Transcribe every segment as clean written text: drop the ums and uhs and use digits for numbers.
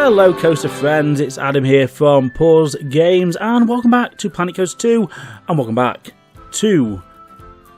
Hello Coaster friends, it's Adam here from Pause Games and welcome back to Planet Coaster 2 and welcome back to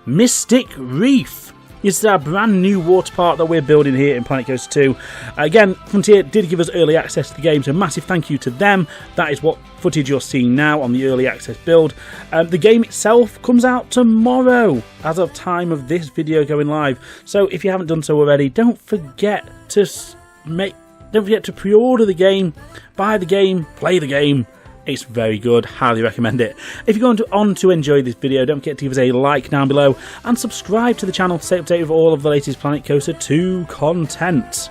Mystic Reef. This is our brand new water park that we're building here in Planet Coaster 2. Again, Frontier did give us early access to the game, so massive thank you to them. That is what footage you're seeing now on the early access build. The game itself comes out tomorrow as of time of this video going live. So if you haven't done so already, don't forget to pre-order the game, buy the game, play the game. It's very good, highly recommend it. If you're going on to enjoy this video, don't forget to give us a like down below and subscribe to the channel to stay updated with all of the latest Planet Coaster 2 content.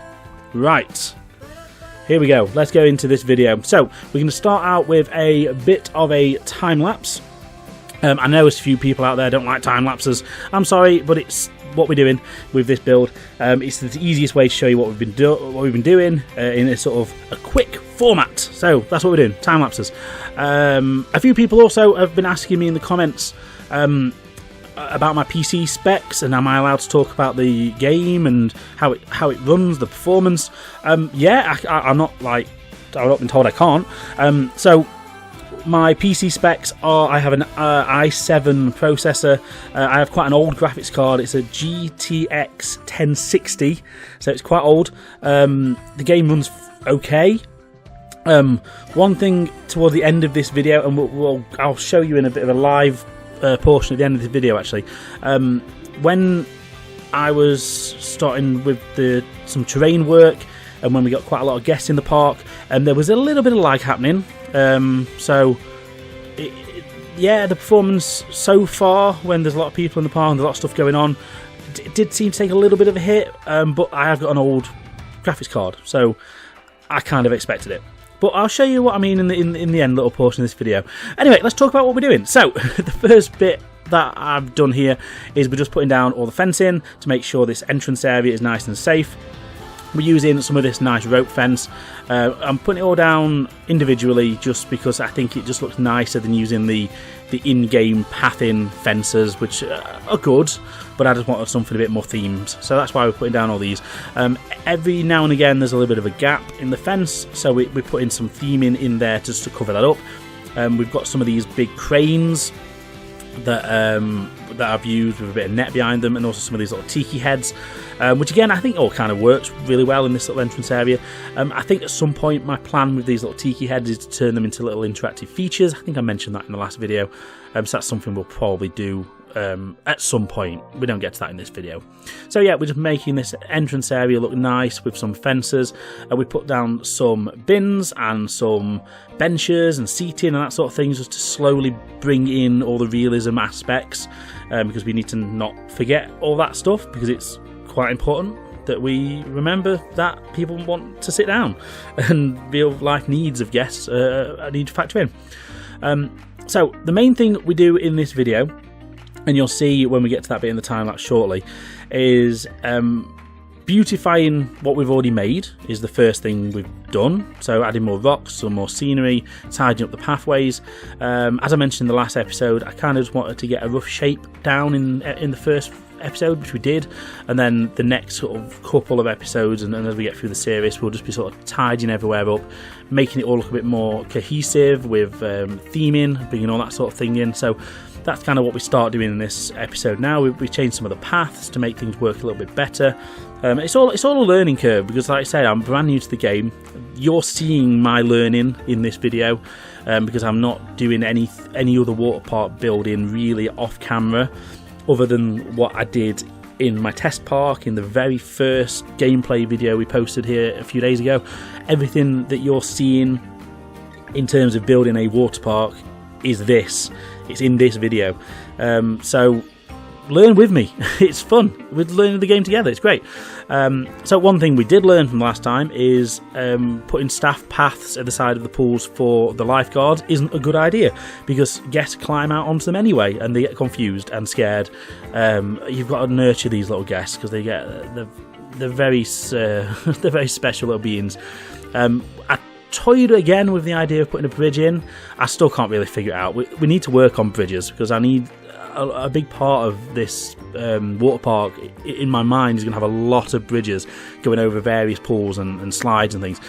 Right, here we go, let's go into this video. So, we're going to start out with a bit of a time-lapse. I know there's a few people out there don't like time-lapses. I'm sorry, but it's what we're doing with this build. It's the easiest way to show you what we've been doing in a sort of a quick format. So that's what we're doing, time lapses. A few people also have been asking me in the comments about my PC specs and am I allowed to talk about the game and how it runs, the performance. Yeah, I'm not like I've not been told I can't. So my PC specs are, I have an i7 processor, I have quite an old graphics card, it's a GTX 1060, so it's quite old. The game runs okay. One thing toward the end of this video, and I'll show you in a bit of a live portion at the end of the video actually, when I was starting with some terrain work and when we got quite a lot of guests in the park, and there was a little bit of lag happening. Yeah, the performance so far, when there's a lot of people in the park and there's a lot of stuff going on, it did seem to take a little bit of a hit, but I have got an old graphics card, so I kind of expected it. But I'll show you what I mean in the end little portion of this video. Anyway, let's talk about what we're doing. So, the first bit that I've done here is we're just putting down all the fencing to make sure this entrance area is nice and safe. We're using some of this nice rope fence. I'm putting it all down individually just because I think it just looks nicer than using the in-game pathing fences, which are good, but I just wanted something a bit more themed. So that's why we're putting down all these. Every now and again there's a little bit of a gap in the fence, so we're putting some theming in there just to cover that up. We've got some of these big cranes that I've used with a bit of net behind them, and also some of these little tiki heads, which again I think all kind of works really well in this little entrance area. I think at some point my plan with these little tiki heads is to turn them into little interactive features. I think I mentioned that in the last video, so that's something we'll probably do at some point. We don't get to that in this video. So yeah, we're just making this entrance area look nice with some fences, and we put down some bins and some benches and seating and that sort of thing, just to slowly bring in all the realism aspects, because we need to not forget all that stuff, because it's quite important that we remember that people want to sit down and real life needs of guests need to factor in. So the main thing we do in this video, and you'll see when we get to that bit in the time lapse shortly, is beautifying what we've already made is the first thing we've done. So adding more rocks, some more scenery, tidying up the pathways. As I mentioned in the last episode, I kind of just wanted to get a rough shape down in the first episode, which we did, and then the next sort of couple of episodes and as we get through the series, we'll just be sort of tidying everywhere up, making it all look a bit more cohesive with theming, bringing all that sort of thing in. So that's kind of what we start doing in this episode now. We changed some of the paths to make things work a little bit better. It's all a learning curve, because like I say, I'm brand new to the game. You're seeing my learning in this video, because I'm not doing any other water park building really off camera, other than what I did in my test park in the very first gameplay video we posted here a few days ago. Everything that you're seeing in terms of building a water park is this. It's in this video. So learn with me. It's fun. We're learning the game together. It's great. So one thing we did learn from last time is putting staff paths at the side of the pools for the lifeguards isn't a good idea, because guests climb out onto them anyway and they get confused and scared. You've got to nurture these little guests, because they're very special little beings. I toyed again with the idea of putting a bridge in. I still can't really figure it out. We need to work on bridges, because I need a big part of this water park in my mind is going to have a lot of bridges going over various pools and slides and things.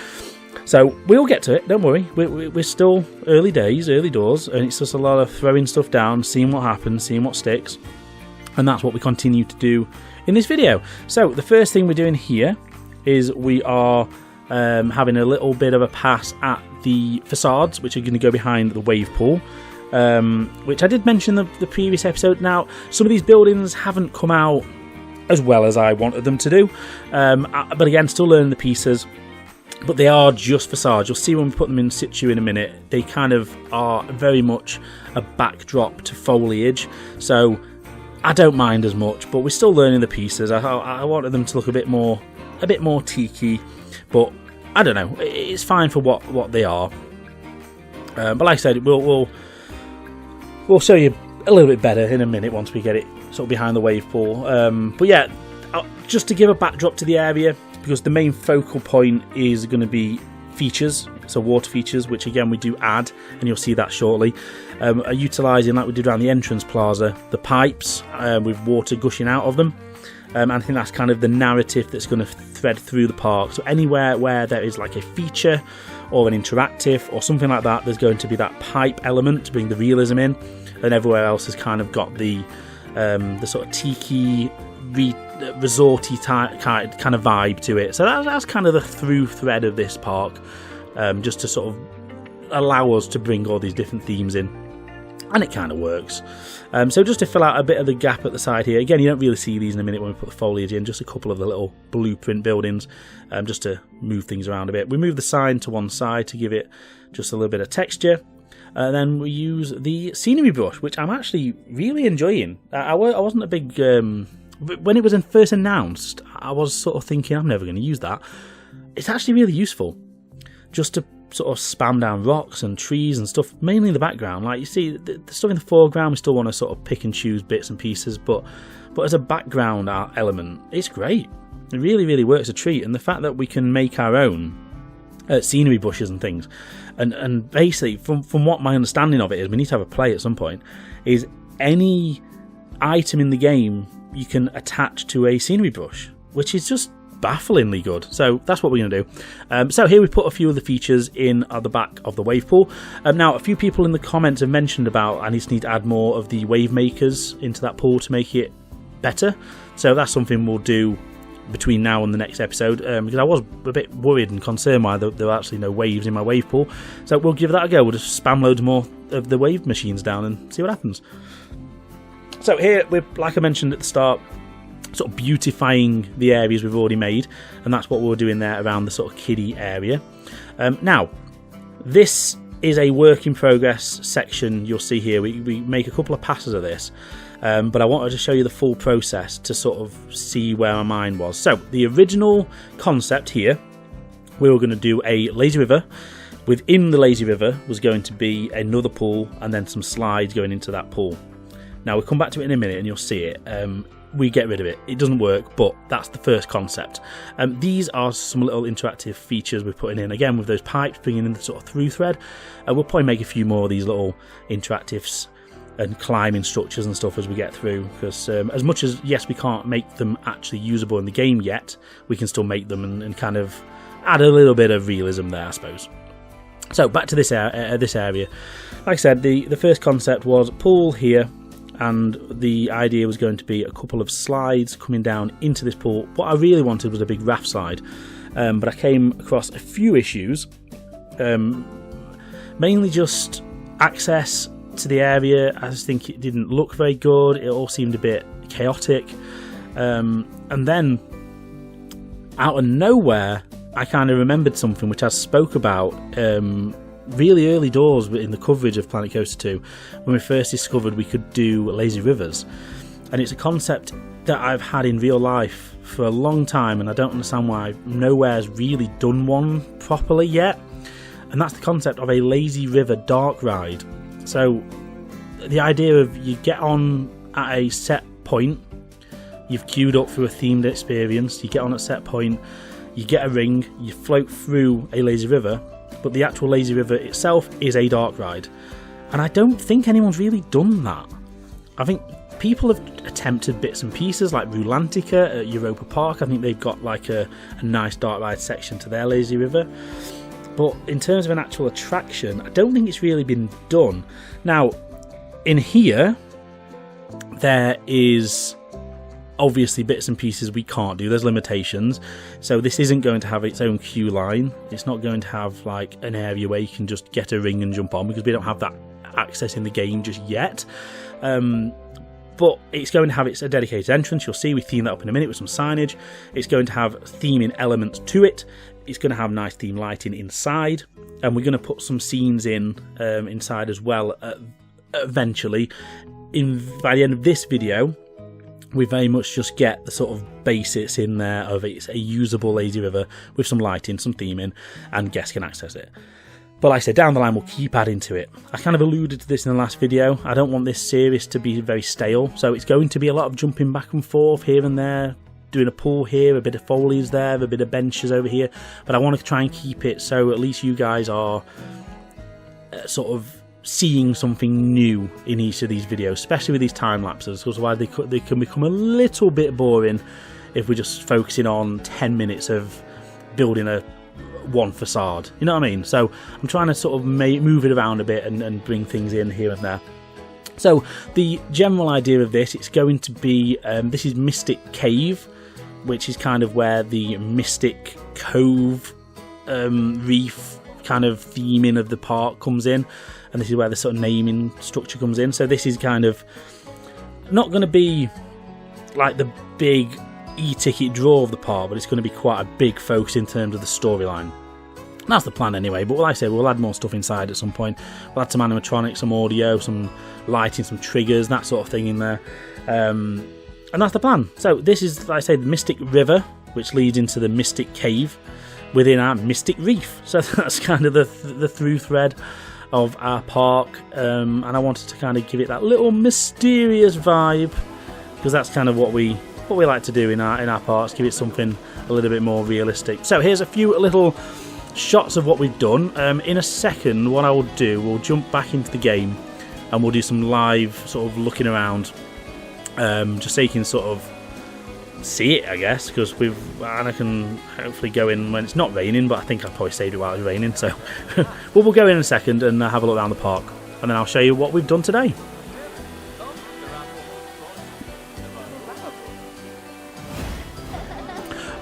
So we'll get to it, don't worry. We're still early days, early doors, and it's just a lot of throwing stuff down, seeing what happens, seeing what sticks, and that's what we continue to do in this video. So the first thing we're doing here is we are having a little bit of a pass at the facades, which are going to go behind the wave pool, which I did mention in the previous episode. Now, some of these buildings haven't come out as well as I wanted them to do, but again, still learning the pieces. But they are just facades. You'll see when we put them in situ in a minute, they kind of are very much a backdrop to foliage. So I don't mind as much, but we're still learning the pieces. I wanted them to look a bit more tiki, but I don't know. It's fine for what they are. But like I said, we'll show you a little bit better in a minute once we get it sort of behind the wave pool. But yeah, just to give a backdrop to the area, because the main focal point is going to be features, so water features, which again we do add, and you'll see that shortly. Are utilising, like we did around the entrance plaza, the pipes with water gushing out of them. And I think that's kind of the narrative that's going to thread through the park. So anywhere where there is like a feature or an interactive or something like that, there's going to be that pipe element to bring the realism in, and everywhere else has kind of got the sort of tiki resorty kind of vibe to it. So that's kind of the through thread of this park, just to sort of allow us to bring all these different themes in, and it kind of works. So just to fill out a bit of the gap at the side here, again, you don't really see these in a minute when we put the foliage in, just a couple of the little blueprint buildings, just to move things around a bit. We move the sign to one side to give it just a little bit of texture. Then we use the scenery brush, which I'm actually really enjoying. I wasn't a big... when it was first announced, I was sort of thinking, I'm never going to use that. It's actually really useful, just to sort of spam down rocks and trees and stuff, mainly in the background. Like you see, the stuff in the foreground, we still want to sort of pick and choose bits and pieces, but as a background element, it's great. It really, really works a treat. And the fact that we can make our own scenery bushes and things, and basically, from what my understanding of it is, we need to have a play at some point, is any item in the game you can attach to a scenery brush, which is just bafflingly good. So that's what we're going to do. So here we put a few of the features in at the back of the wave pool. Now, a few people in the comments have mentioned about I just need to add more of the wave makers into that pool to make it better. So that's something we'll do between now and the next episode, because I was a bit worried and concerned why there were actually no waves in my wave pool. So we'll give that a go. We'll just spam loads more of the wave machines down and see what happens. So here, we're, like I mentioned at the start, sort of beautifying the areas we've already made, and that's what we're doing there around the sort of kiddie area. Now, this is a work in progress section you'll see here. We make a couple of passes of this, but I wanted to show you the full process to sort of see where my mind was. So the original concept here, we were going to do a lazy river. Within the lazy river was going to be another pool and then some slides going into that pool. Now, we'll come back to it in a minute and you'll see it. We get rid of it. It doesn't work, but that's the first concept. These are some little interactive features we're putting in. Again, with those pipes, bringing in the sort of through thread. We'll probably make a few more of these little interactives and climbing structures and stuff as we get through. Because as much as, yes, we can't make them actually usable in the game yet, we can still make them and kind of add a little bit of realism there, I suppose. So back to this area. Like I said, the first concept was pool here, and the idea was going to be a couple of slides coming down into this pool. What I really wanted was a big raft slide, but I came across a few issues, mainly just access to the area. I just think it didn't look very good. It all seemed a bit chaotic, and then out of nowhere I kind of remembered something which I spoke about really early doors in the coverage of Planet Coaster 2, when we first discovered we could do lazy rivers. And it's a concept that I've had in real life for a long time, and I don't understand why nowhere's really done one properly yet. And that's the concept of a lazy river dark ride. So the idea of you get on at a set point, you've queued up for a themed experience, you get on at a set point, you get a ring, you float through a lazy river, but the actual lazy river itself is a dark ride. And I don't think anyone's really done that. I think people have attempted bits and pieces, like Rulantica at Europa Park. I think they've got like a nice dark ride section to their lazy river. But in terms of an actual attraction, I don't think it's really been done. Now, in here, there is obviously bits and pieces we can't do. There's limitations. So this isn't going to have its own queue line. It's not going to have like an area where you can just get a ring and jump on, because we don't have that access in the game just yet. But it's going to have a dedicated entrance. You'll see we theme that up in a minute with some signage. It's going to have theming elements to it. It's going to have nice theme lighting inside, and we're going to put some scenes in inside as well eventually. By the end of this video, we very much just get the sort of basics in there of it's a usable lazy river with some lighting, some theming, and guests can access it. But like I said, down the line we'll keep adding to it. I kind of alluded to this in the last video. I don't want this series to be very stale, so it's going to be a lot of jumping back and forth here and there, doing a pool here, a bit of foliage there, a bit of benches over here. But I want to try and keep it so at least you guys are sort of seeing something new in each of these videos, especially with these time lapses, because otherwise they can become a little bit boring if we're just focusing on 10 minutes of building one facade, you know what I mean? So I'm trying to sort of move it around a bit and bring things in here and there. So the general idea of this, it's going to be this is Mystic Cave, which is kind of where the Mystic Cove reef kind of theming of the park comes in, and this is where the sort of naming structure comes in. So this is kind of not going to be like the big e-ticket draw of the park, but it's going to be quite a big focus in terms of the storyline. That's the plan anyway, but like I said, we'll add more stuff inside at some point. We'll add some animatronics, some audio, some lighting, some triggers, that sort of thing in there. And that's the plan. So this is, like I say, the Mystic River, which leads into the Mystic Cave within our Mystic Reef. So that's kind of the through thread of our park. And I wanted to kind of give it that little mysterious vibe, because that's kind of what we like to do in our parks, give it something a little bit more realistic. So here's a few little shots of what we've done. In a second, what I will do, we'll jump back into the game and we'll do some live sort of looking around, just so you can sort of see it, I guess, because and I can hopefully go in when it's not raining, but I think I probably saved it while it was raining, so we'll go in a second and have a look around the park, and then I'll show you what we've done today.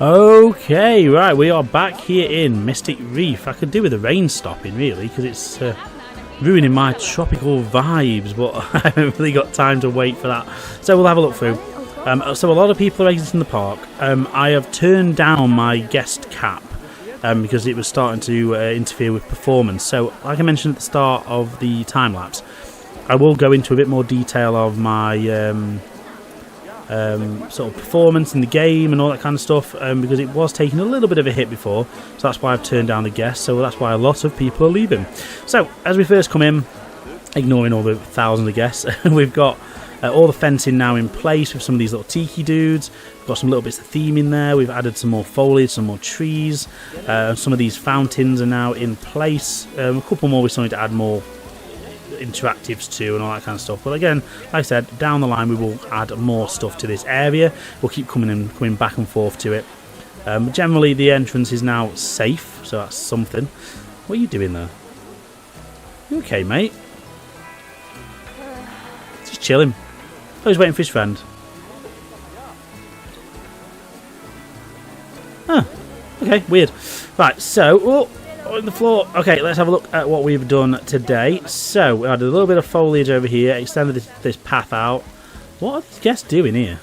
Okay, right, we are back here in Mystic Reef. I could do with the rain stopping, really, because it's ruining my tropical vibes, but I haven't really got time to wait for that. So we'll have a look through. So a lot of people are exiting the park. I have turned down my guest cap because it was starting to interfere with performance. So like I mentioned at the start of the time lapse, I will go into a bit more detail of my sort of performance in the game and all that kind of stuff, because it was taking a little bit of a hit before, so that's why I've turned down the guests, so that's why a lot of people are leaving. So as we first come in, ignoring all the thousands of guests, we've got all the fencing now in place with some of these little tiki dudes. We've got some little bits of theme in there. We've added some more foliage, some more trees. Some of these fountains are now in place. A couple more we're starting to add more interactives to and all that kind of stuff. But again, like I said, down the line we will add more stuff to this area. We'll keep coming back and forth to it. But generally the entrance is now safe, so that's something. What are you doing there? You okay, mate? Just chilling. Oh, he's waiting for his friend. Huh. Okay, weird. Right, so on the floor. Okay, let's have a look at what we've done today. So we added a little bit of foliage over here, extended this path out. What are these guests doing here?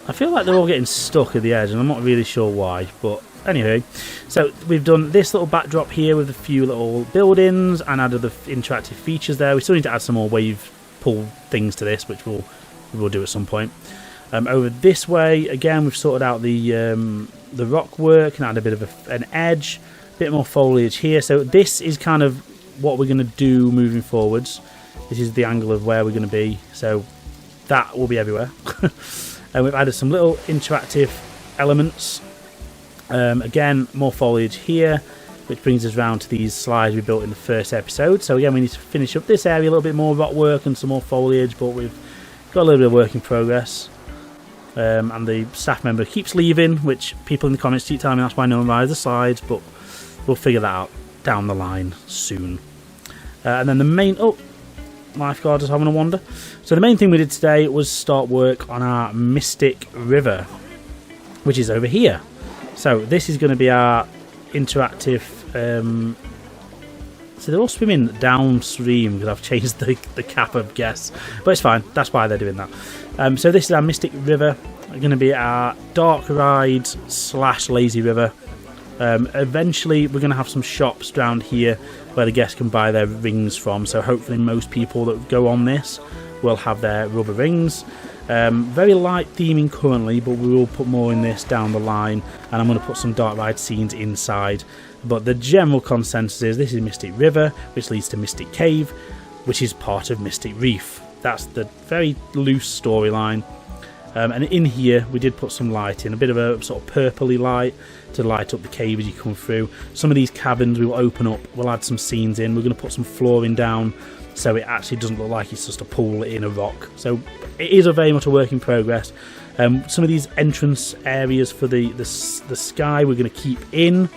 I feel like they're all getting stuck at the edge, and I'm not really sure why, but anyway. So we've done this little backdrop here with a few little buildings and added the interactive features there. We still need to add some more wave pool things to this, which we will do at some point. Over this way, again, we've sorted out the rock work and added a bit of an edge, a bit more foliage here. So this is kind of what we're going to do moving forwards. This is the angle of where we're going to be, so that will be everywhere. And we've added some little interactive elements. Again, more foliage here, which brings us round to these slides we built in the first episode. So again, we need to finish up this area, a little bit more rock work and some more foliage, but we've got a little bit of work in progress. and the staff member keeps leaving, which people in the comments keep telling me that's why no one rides the slides, but we'll figure that out down the line soon. And then the main... Oh, lifeguard is having a wander. So the main thing we did today was start work on our Mystic River, which is over here. So this is going to be our interactive... so they're all swimming downstream because I've changed the cap, I guess. But it's fine. That's why they're doing that. So this is our Mystic River. Going to be our dark ride / lazy river. Eventually we're going to have some shops around here where the guests can buy their rings from. So hopefully most people that go on this will have their rubber rings. Very light theming currently, but we will put more in this down the line, and I'm going to put some dark ride scenes inside. But the general consensus is this is Mystic River, which leads to Mystic Cave, which is part of Mystic Reef. That's the very loose storyline. And in here we did put some light in, a bit of a sort of purpley light to light up the cave as you come through. Some of these cabins we will open up, we'll add some scenes in, we're going to put some flooring down so it actually doesn't look like it's just a pool in a rock. So it is very much a work in progress. Some of these entrance areas for the sky we're going to keep in,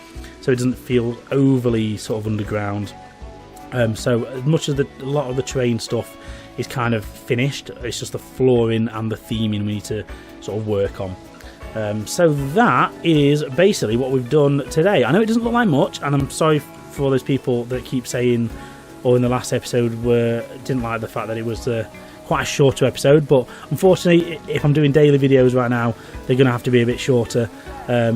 so it doesn't feel overly sort of underground. So as much as a lot of the terrain stuff is kind of finished, it's just the flooring and the theming we need to sort of work on. So that is basically what we've done today. I know it doesn't look like much, and I'm sorry for all those people that keep saying, or in the last episode didn't like the fact that it was quite a shorter episode, but unfortunately if I'm doing daily videos right now, they're going to have to be a bit shorter,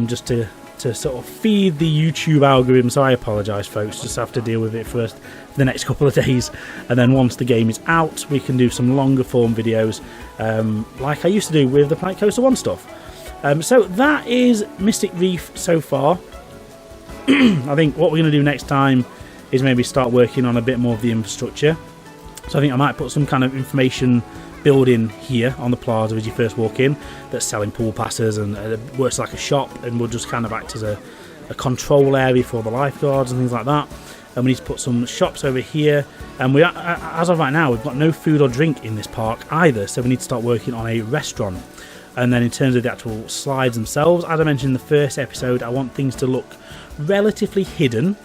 just to sort of feed the YouTube algorithm. So I apologise folks, just have to deal with it first for the next couple of days, and then once the game is out we can do some longer form videos, like I used to do with the Planet Coaster 1 stuff. So that is Mystic Reef so far. I think what we're going to do next time is maybe start working on a bit more of the infrastructure. So I think I might put some kind of information building here on the plaza as you first walk in that's selling pool passes, and it works like a shop, and will just kind of act as a control area for the lifeguards and things like that. And we need to put some shops over here, and we are, as of right now, we've got no food or drink in this park either, so we need to start working on a restaurant. And then in terms of the actual slides themselves, as I mentioned in the first episode, I want things to look relatively hidden.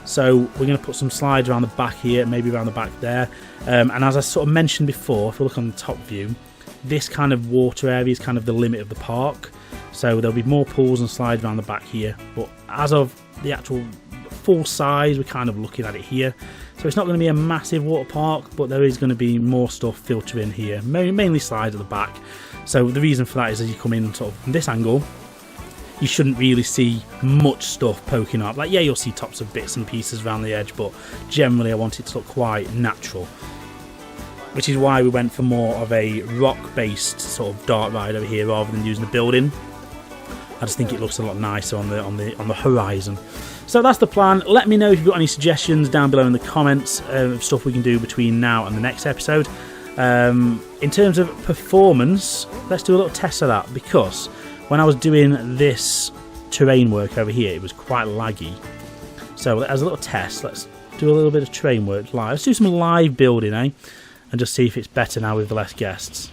So we're going to put some slides around the back here, maybe around the back there. And as I sort of mentioned before, if we look on the top view, this kind of water area is kind of the limit of the park. So there'll be more pools and slides around the back here. But as of the actual full size, we're kind of looking at it here. So it's not going to be a massive water park, but there is going to be more stuff filtering here, mainly slides at the back. So the reason for that is as you come in sort of from this angle, you shouldn't really see much stuff poking up. Like, yeah, you'll see tops of bits and pieces around the edge, but generally I want it to look quite natural. Which is why we went for more of a rock-based sort of dark ride over here rather than using the building. I just think it looks a lot nicer on the horizon. So that's the plan. Let me know if you've got any suggestions down below in the comments of stuff we can do between now and the next episode. In terms of performance, let's do a little test of that, because when I was doing this terrain work over here, it was quite laggy. So as a little test, let's do a little bit of terrain work live. Let's do some live building, and just see if it's better now with the less guests.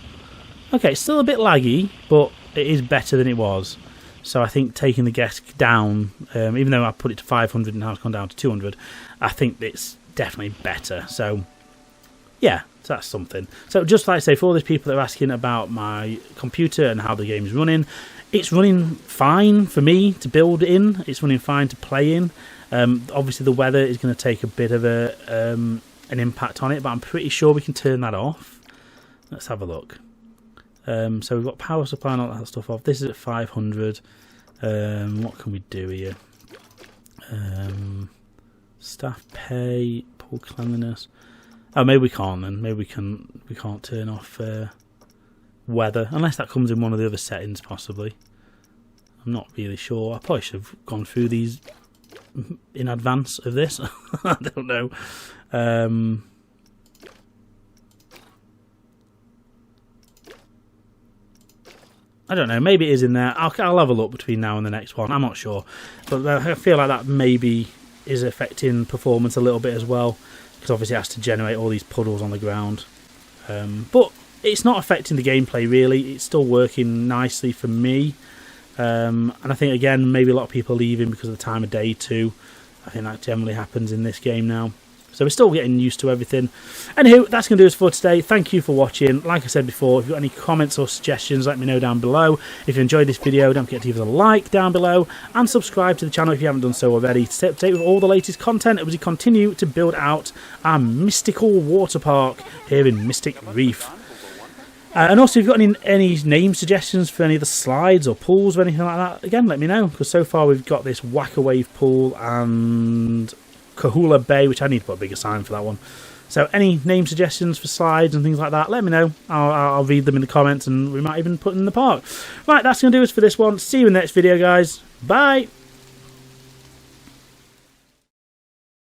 Okay, it's still a bit laggy, but it is better than it was. So I think taking the guests down, even though I put it to 500 and now it's gone down to 200, I think it's definitely better. So yeah, so that's something. So just like I say, for all those people that are asking about my computer and how the game is running, it's running fine for me to build in. It's running fine to play in. Obviously the weather is going to take a bit of an impact on it, but I'm pretty sure we can turn that off. Let's have a look. So we've got power supply and all that stuff off. This is at 500. What can we do here? Staff pay, pool cleanliness. Oh, maybe we can't then. Maybe we can't turn off weather, unless that comes in one of the other settings possibly. I'm not really sure. I probably should have gone through these in advance of this. I don't know. I don't know, maybe it is in there. I'll have a look between now and the next one. I'm not sure, but I feel like that maybe is affecting performance a little bit as well, because obviously it has to generate all these puddles on the ground. But it's not affecting the gameplay really. It's still working nicely for me. And I think, again, maybe a lot of people are leaving because of the time of day too. I think that generally happens in this game now. So we're still getting used to everything. Anywho, that's going to do us for today. Thank you for watching. Like I said before, if you've got any comments or suggestions, let me know down below. If you enjoyed this video, don't forget to give us a like down below. And subscribe to the channel if you haven't done so already to stay up to date with all the latest content as we continue to build out our mystical water park here in Mystic Reef. And also, if you've got any name suggestions for any of the slides or pools or anything like that, again, let me know. Because so far we've got this Whack-A-Wave pool and Kahula Bay, which I need to put a bigger sign for that one. So any name suggestions for slides and things like that, let me know. I'll read them in the comments and we might even put them in the park. Right, that's going to do us for this one. See you in the next video, guys. Bye!